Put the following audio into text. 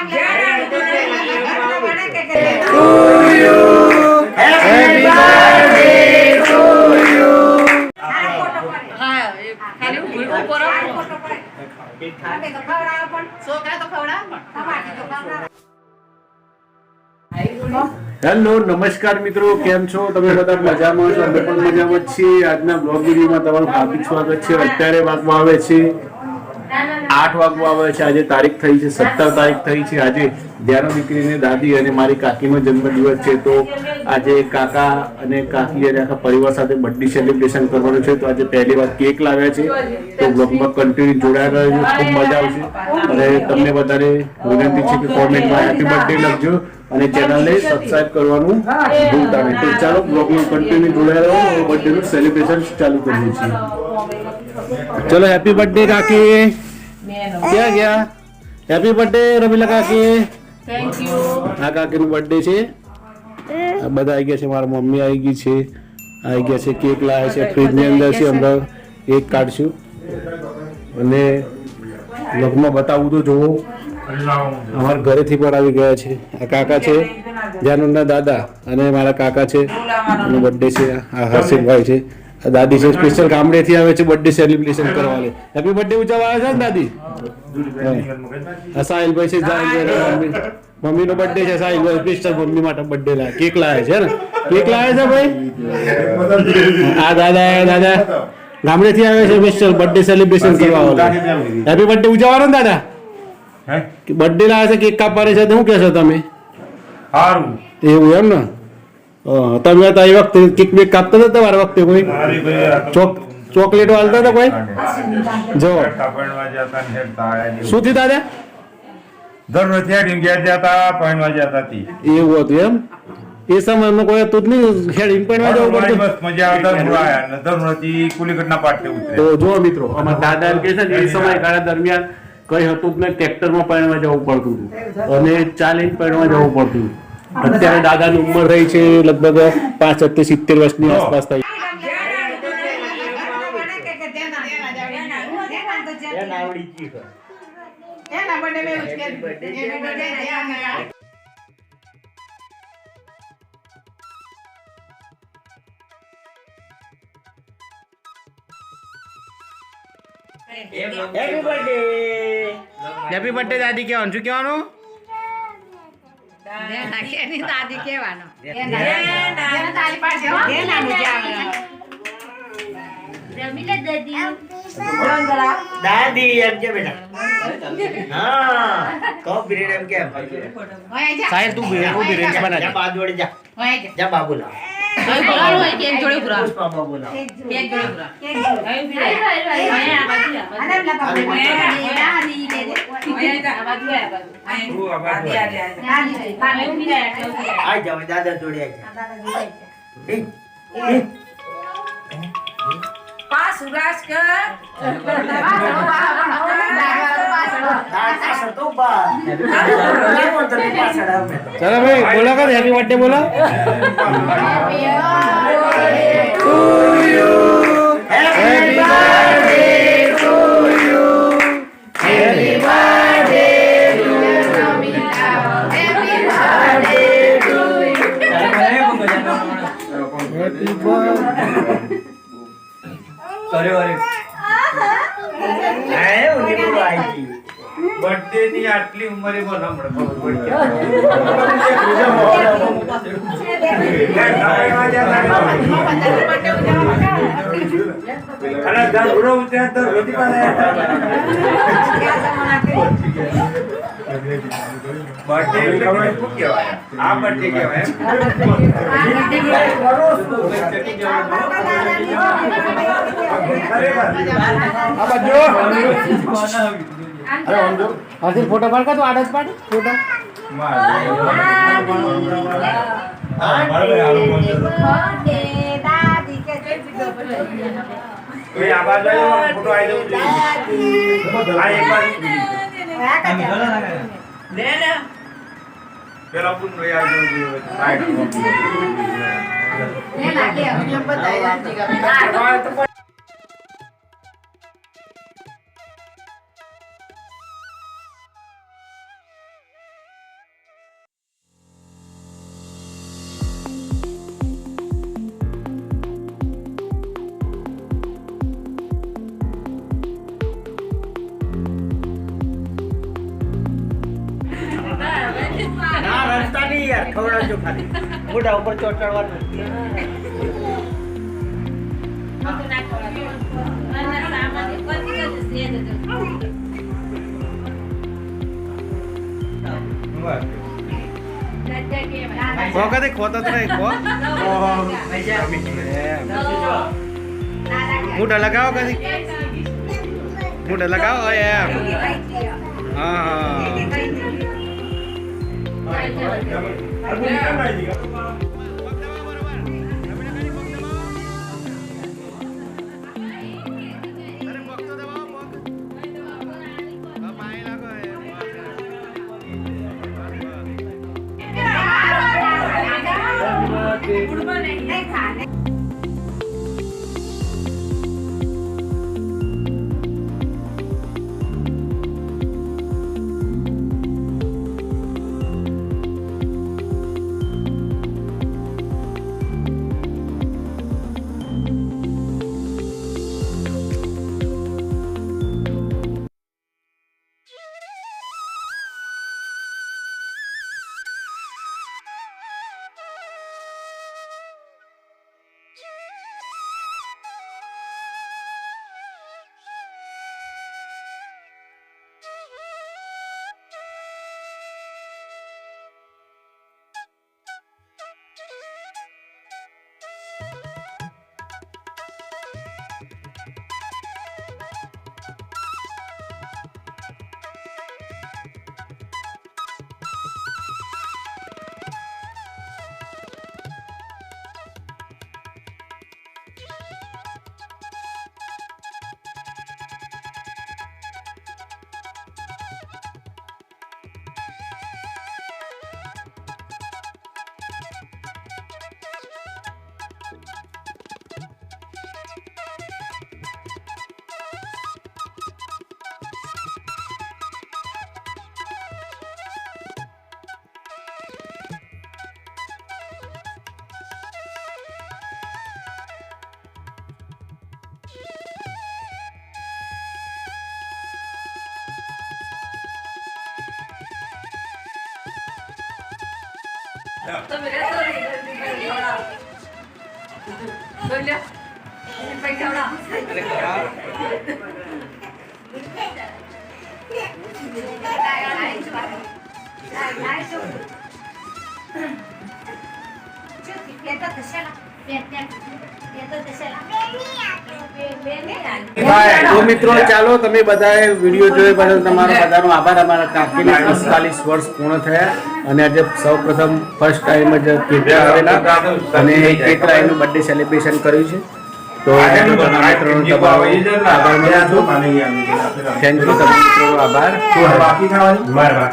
Hello નમસ્કાર મિત્રો, કેમ છો તમે? બધા મજામાં છો? અમે પણ મજામાં છીએ. આજના બ્લોગ વિડીયોમાં તમારું હાર્દિક સ્વાગત છે. અત્યારે વાગવા આવે છે 8 વાગવા આવે છે. આજે તારીખ થઈ છે 17 તારીખ થઈ છે. આજે ધ્યાનો દીકરીને દાદી અને મારી કાકીનો જન્મદિવસ છે. તો આજે કાકા અને કાકી અને આખા પરિવાર સાથે બર્થડે સેલિબ્રેશન કરવાનું છે. તો આજે પહેલી વાર કેક લાવ્યા છે. તો બ્લોગમાં કન્ટિન્યુ જોડાયા રહેજો, ખૂબ મજા આવશે. અને તમને બધાને વિનંતી છે કે કોમેન્ટમાં હેપી બર્થડે લખજો અને ચેનલને સબસ્ક્રાઇબ કરવાનું ભૂલતા નહીં. તો ચાલો બ્લોગમાં કન્ટિન્યુ જોડાયા રહો. બર્થડેનું સેલિબ્રેશન ચાલુ કરીએ છીએ. ચલો હેપી બર્થડે કાકી. ક્યાં ગયા? હેપી બર્થડે રમીલા કાકી. Thank you. આ કાકીનો બર્થડે છે. આ બધા આવી ગયા છે. મારા મમ્મી આવી ગઈ છે, આવી ગયા છે. કેક લાવ્યા છે, ફ્રીજની અંદર છે. હમણાં કેક કાઢશું અને બ્લોગમાં બતાવું તો જુઓ. અમારા ઘરેથી પણ આવી ગયા છે. આ કાકા છે, જાનુના દાદા, અને મારા કાકા છે. એનો બર્થડે છે. આ હર્ષિતભાઈ છે. આ દાદી છે, સ્પેશિયલ ગામડેથી આવે છે બર્થડે સેલિબ્રેશન કરવા. હેપી બર્થડે ઉજવવા આવે છે ને દાદી? આ સાહિલભાઈ છે, સાહિલભાઈ મમ્મીનો બર્થડે છે. સાહિલભાઈ સ્પેશિયલ મમ્મી માટે બર્થડે લાવે કેક લાવે છે ને? કેક લાવે છે ભાઈ. આ દાદા ગામડેથી આવે છે સ્પેશિયલ બર્થડે સેલિબ્રેશન કરવા. હેપી બર્થડે ઉજવવાનો ને દાદા? બર્થડે લાવે છે, કેક કાપવાની છે. તો શું કહેશો તમે? સારું એવું એમ ને? તમે તો એ વખતે કેક બેક કાપતા હતા તમારા વખતે? કોઈ ચોકલેટો હાલતા હતા કોઈ? જો શું થયું દાદા? દરરોજ ઘેર જતા પૈણવા જતા હતી. એવું હતું એમ? એ સમયમાં કોઈ હતું જ નહીં, ખેડીને પૈણવા જવું પડતું. બસ મજા આવતા દરરોજ કુલીકટના પાટે ઉતરે. તો જો મિત્રો, અમારા દાદા એમ કહે છે ને, એ સમયગાળા દરમિયાન કઈ હતું જ નહીં, ટ્રેક્ટરમાં પૈણવા જવું પડતું હતું અને ચાલીને પૈણવા જવું પડતું. અત્યારે દાદાની ઉંમર રહી છે લગભગ 65 થી 70 વર્ષની આસપાસ થઈ. હેપી બર્થડે દાદી કહેવાનું. શું કહેવાનું? દાદી કેવાનો દાદી એમ કે બેટા. હા કહો પીરિયડ એમ કે. સાહેબ તું બિરેન્સ બના જા બાદ વળી જા. જા બાબુ લાવ. કેક જોડે પૂરા પુષ્પા બાબુ લાવ. કેક જોડે પૂરા આ જાવ દાદા જોડે આ જા. પાસ ઉરાસ કર તો બા. ચલો ભાઈ બોલો કર હેપી બર્થડે બોલો. બર્થડે ની આટલી ઉંમરે બોલ હમણાં ખબર પડી. અને ઘરો ઉત્યા તો રોટી પાસે બર્થડે એટલે શું કહેવાય? આ બર્થડે કહેવાય. હાથી ફોટો પાડ તો આડસ પાડ ફોટો. પેલા પૂન ના રસ્તા નહીં યાર ખવડાવજો ખાલી મોઢા ઉપર ચોટાડવાનું કદી ખોતો તો નહીં ખો મોઢા લગાવો કદી મોઢા લગાવો એમ હા તો મિત્રો ચાલો તમે બધાએ વિડીયો જોઈ બદલ તમારો બધાનો આભાર. અમારા કાકીને 45 વર્ષ પૂર્ણ થયા અને આજે સૌ પ્રથમ ફર્સ્ટ ટાઈમ જ કેકરા આવેલા અને કેકરાનું બર્થડે સેલિબ્રેશન કર્યું છે. તો બધા મિત્રોનો તમારો આભાર માનું છું. થેન્ક યુ, તમે મિત્રોનો આભાર.